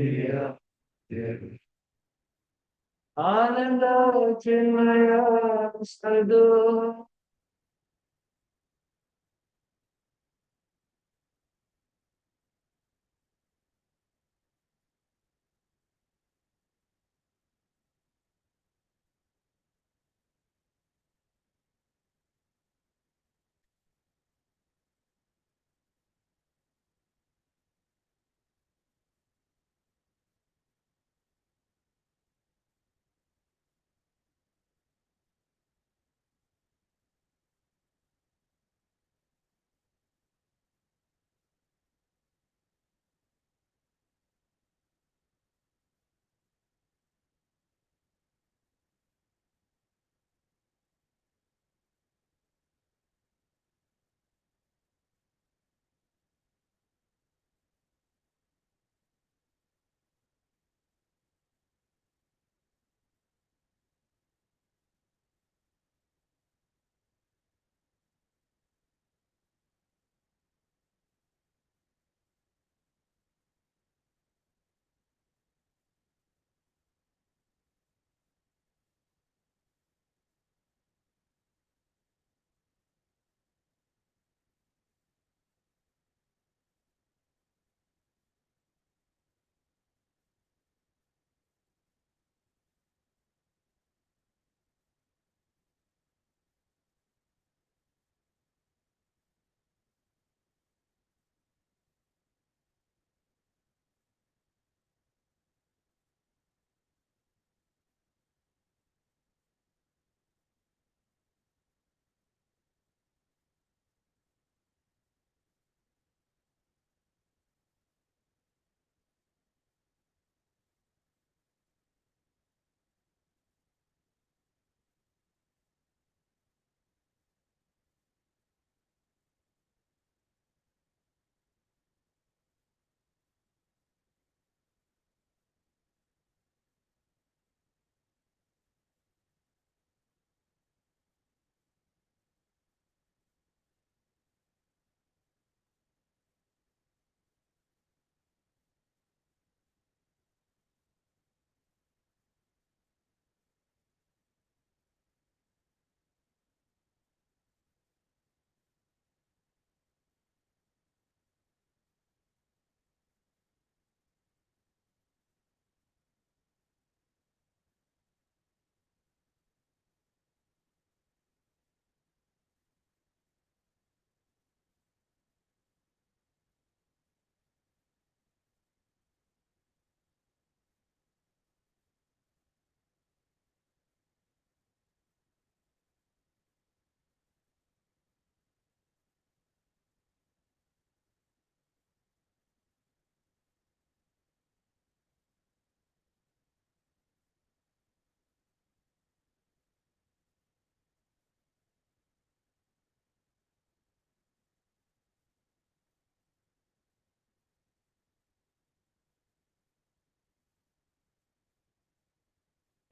Yeah, yeah. Ananda Chinmaya Sadhu.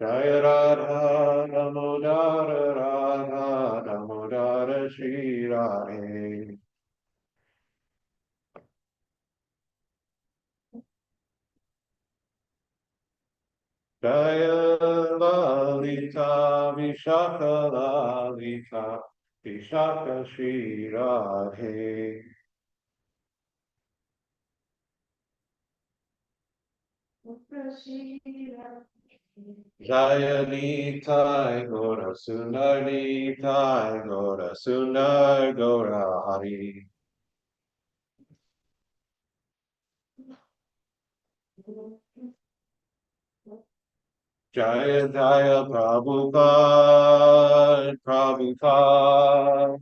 Jaya Radha Damodara Radha Damodara Shri Radhe. Jaya Lalita Vishaka Lalita Vishaka Shri Radhe. Jaya Nitai Gora Sundar Nitai Gora Sundar Gora Hari. Jaya Jaya Prabhupada Prabhupada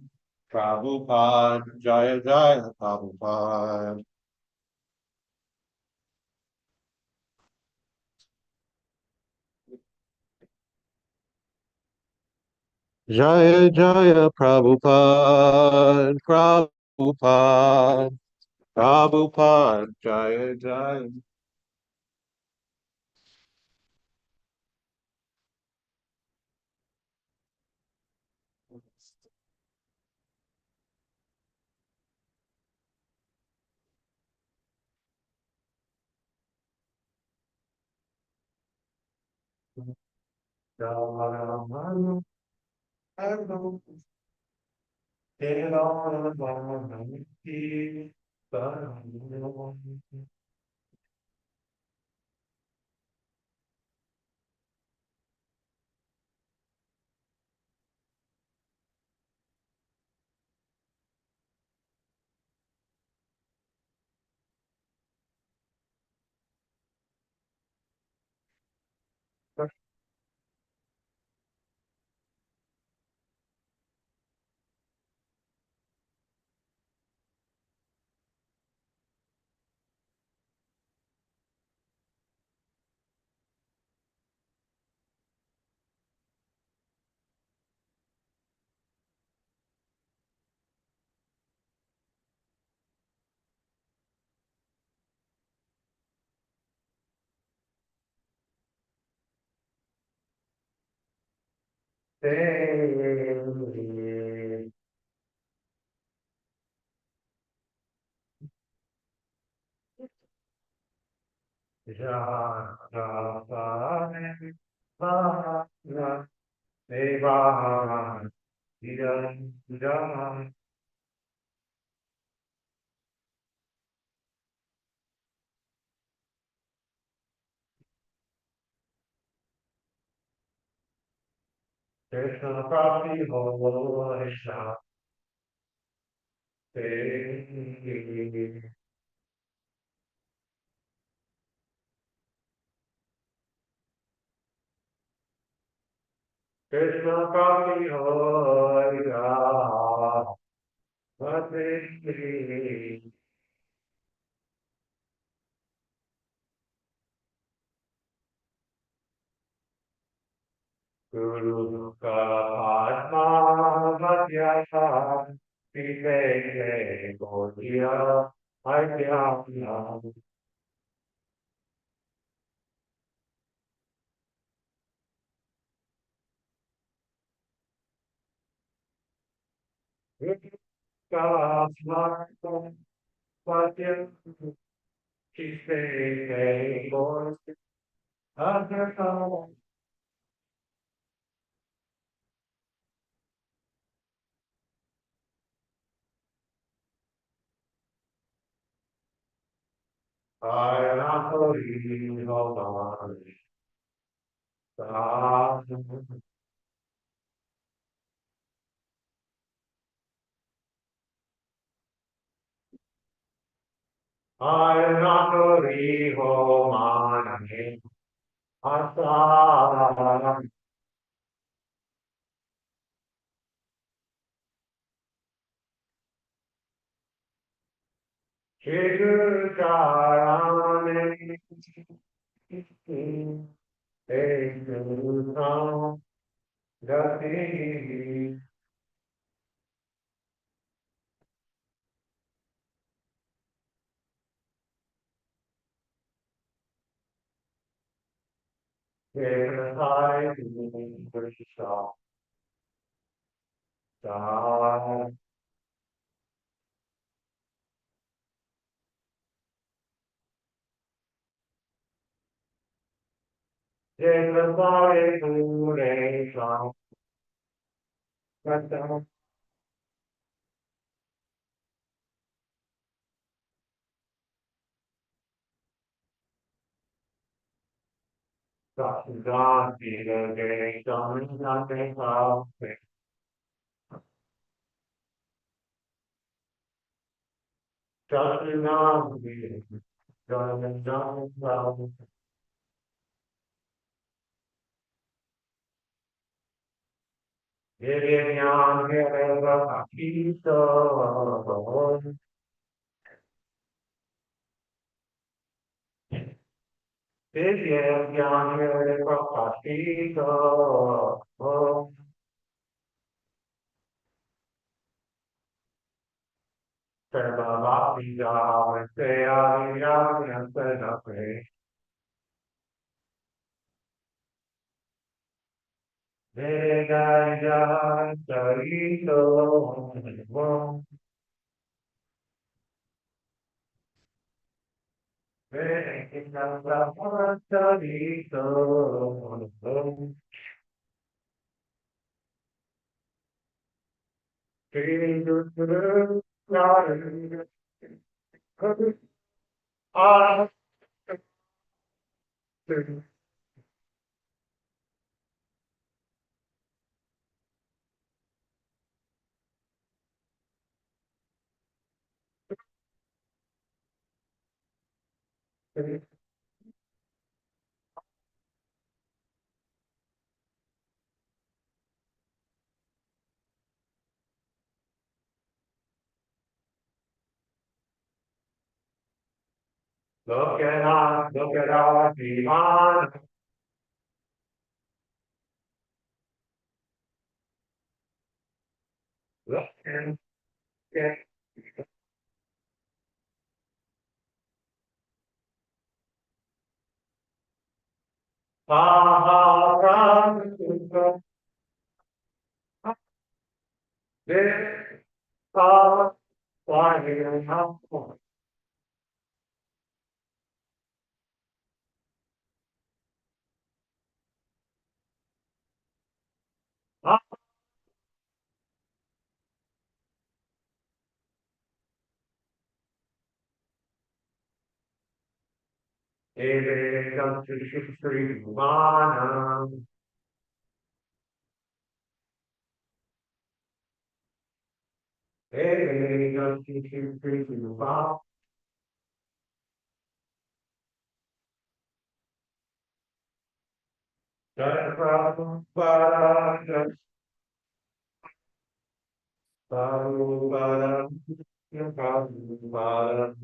Prabhupada Jaya Jaya Prabhupada. Jaya Jaya Prabhupada Prabhupada Prabhupada Jaya Jaya. Krishna Prati Krishna Krishna Prati Hare Guru Padma Madhyasa Viveke Gaudiya Adhyana Vikasmarta Padya Viveke Gaudiya Adhyana Ayana Hori Ayana Hori Asa Chidurkarane Ekrutam Gati Ekasai Krishna Sai Ekasai Kure Sham Katam Satsang Sila Gare Sham Nate Sao Satsang Sila Gare Sham Sao Viryam Hera Akito Viryam Hera Akito Sarvabhapi Javate Adiyam Sadapre Vedaya Sarito Vedaya Sarito Look at our Divan, look and get Maharaj, there are flying out. Ere comes to Shri Bhuvanam, Ere comes to Shri Bhuvanam, Jai Prabhupada, Prabhupada, Prabhupada.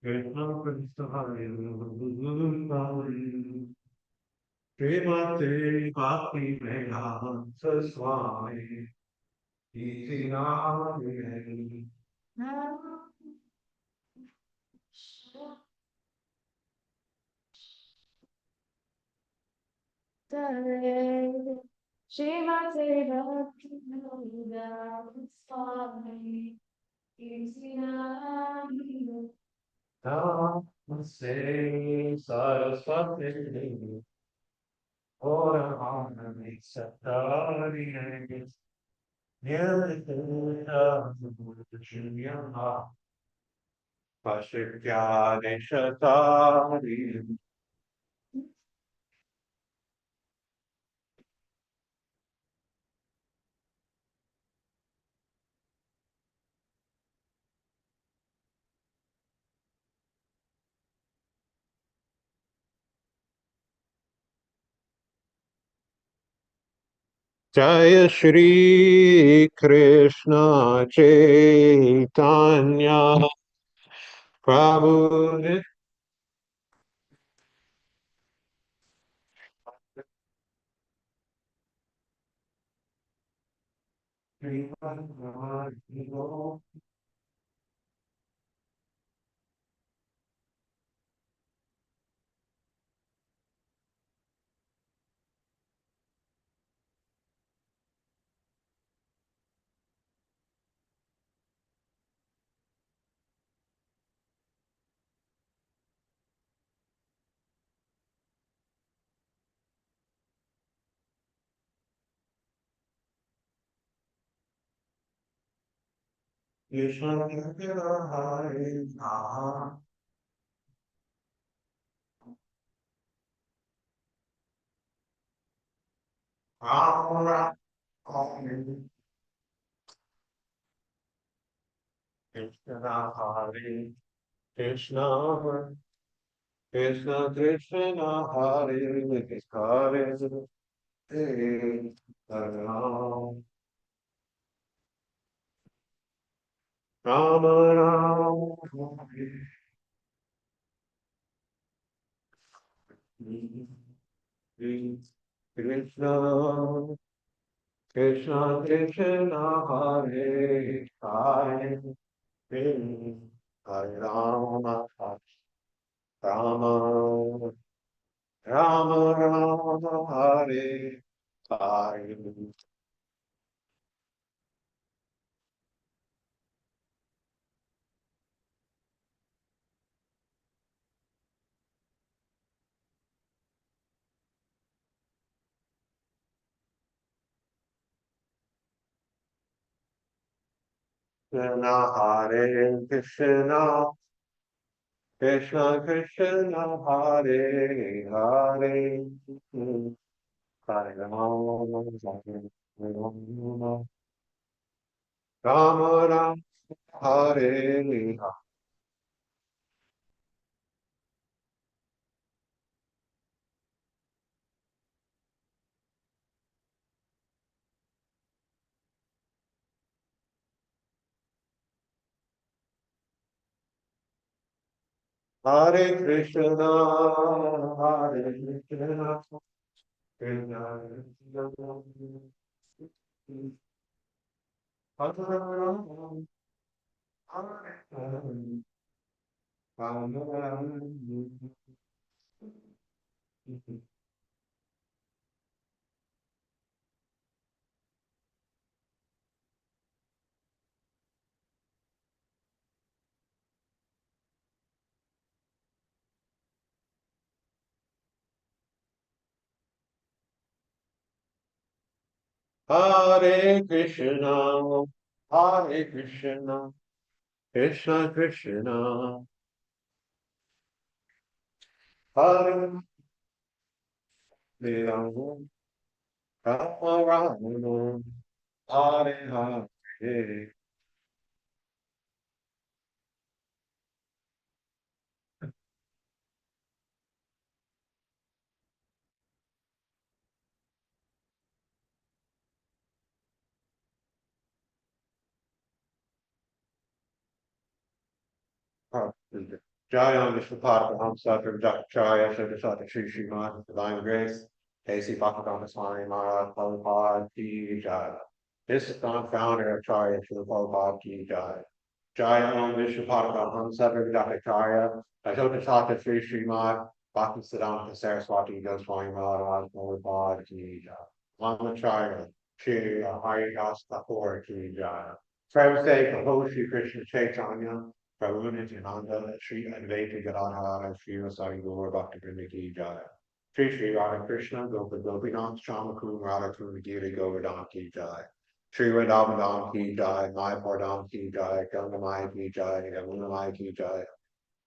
Krishna Krishna Hare Hare Srimate Bhakti Vedanta Swami Iti Nami Srimad Bhagavatam Swami Kirtinaya Namaste Saraswati Oranami Satari Nirvana Junyana Pashikyane Shatari Jaya Shri Krishna Chaitanya Prabhu Krishna Hare Krishna Krishna Krishna Hare Hare Hare Ram Rama Rama Krishna Krishna Krishna Hare Hare Hare Rama Rama Rama Rama Hare Hare Krishna Hare Krishna Krishna Krishna Hare Hare Hare Rama Rama Rama Hare Hare Hare Krishna Hare Krishna Krishna Krishna Hare Hare Krishna Hare Krishna Krishna Krishna Hare Rama Rama Rama Hare Hare. Jaya Vishnupada Hamsatra Jaya Shodasata Shri Srimad Divine Grace A.C. Bhagavatam Swami Maharaj Prabhupada Ki Jaya. This is the founder of Charya Srila Prabhupada Ki Jaya. Jaya Om Vishnupada Hamsatra Jaya Shodasata Shri Srimad Bhakti Siddhanta Saraswati Goswami Maharaj Prabhupada Ki Jaya. Mama Charya Shri Hari Das Thakur Ki Jaya. Namaste, Prabhu Shri Krishna Chaitanya, Prabhu Nityananda, Shri Advaita Gadadhara, Shri Vasari Gaur Bhakti Vrinda Ki Jaya. Shri Shri Radha Krishna, Gopa Gopinath, Shamakum Radha Kuru Giri Govardhan Ki Jaya. Shri Vrindavan Ki Jaya, Mayapur Ki Jaya, Ganga Maya Ki Jaya, Yamuna Maya Ki Jaya,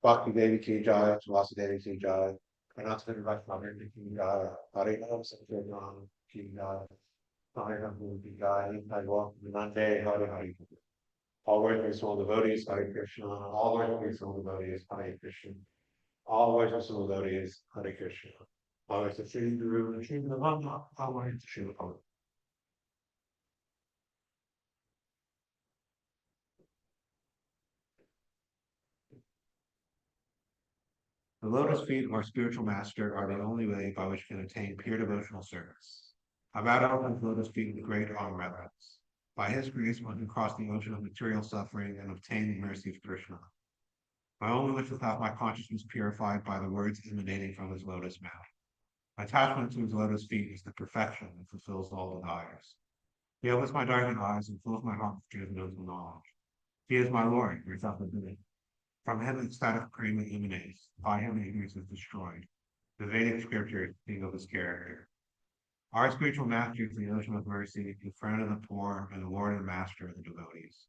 Bhakti Devi Ki Jaya, Vasudevi Ki Jaya, Pranatha Vaishnava Ki Jaya, Hare Ram Sankirtan Ki Jaya, Hare Ram Ki Jaya, I walk Nande Hare Hare. All worship soul devotees, Hare Krishna. All worship soul devotees, Hare Krishna. All worship soul devotees, Hare Krishna. All worship Sri Guru and Sri Navama. All worship Sri Prabhupada. The lotus feet of our spiritual master are the only way by which we can attain pure devotional service. I bow down at the lotus feet with great awe and reverence. By his grace, one can cross the ocean of material suffering and obtain the mercy of Krishna. My only wish is to have my consciousness purified by the words emanating from his lotus mouth. Attachment to his lotus feet is the perfection that fulfills all desires. He opens my darkened eyes and fills my heart with transcendental knowledge. He is my Lord, without the beginning. From him ecstatic prema emanates. By him ignorance is destroyed. The Vedic scriptures speak of his character. Our spiritual master is the ocean of mercy, the friend of the poor, and the Lord and master of the devotees.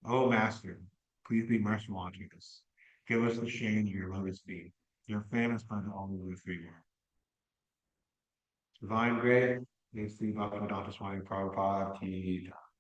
O Master, please be merciful unto us. Give us the shade of your lotus feet. Your fame is by all the three worlds. Divine grace, may Sri Bhagavatam Swami Prabhupada ki jai.